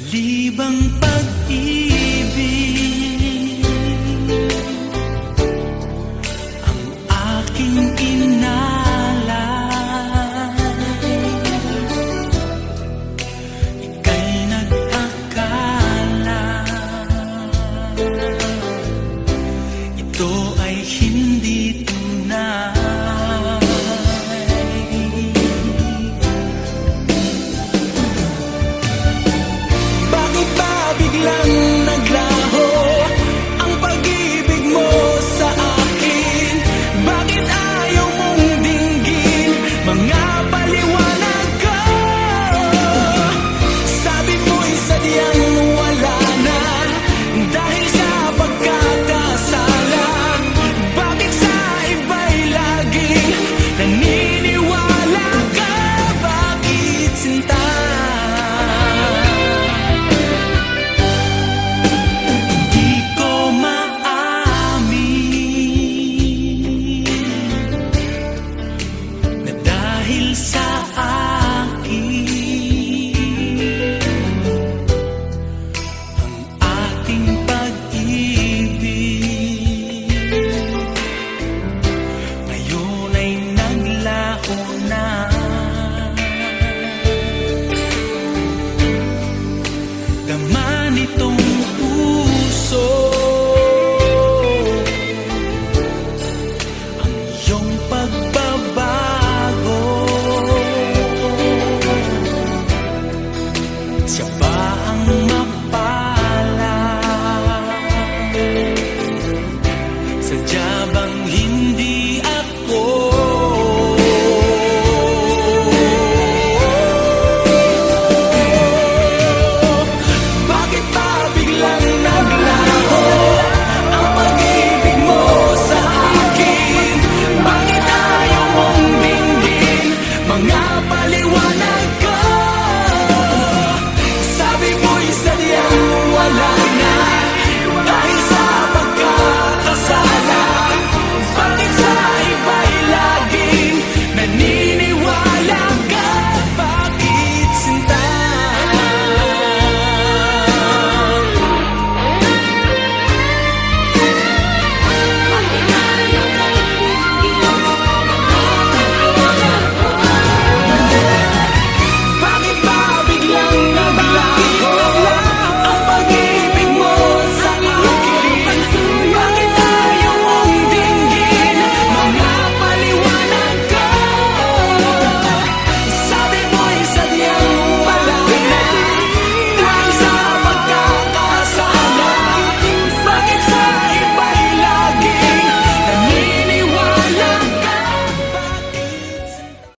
Libang pag-ibig ang aking inalay. Ika'y nag-akala ito ay hindi tunay. Biglang naglaho ang pag-ibig mo sa akin. Bakit ayaw mong dinggin mga paliwanag ko? Sabi mo'y sadyang wala na dahil sa pagkakasala. Bakit sa iba'y laging naniniwala ka? Bakit sinta? Dahil sa akin ang ating pag-ibig ngayon ay naglaho na. Dama nitong puso ang iyong pagbabago. Siya ba ang mapala? Sadya bang hindi ako? Bakit ba biglang naglaho ang pag-ibig mo sa akin? Bakit ayaw mong dinggin mga paliwanag?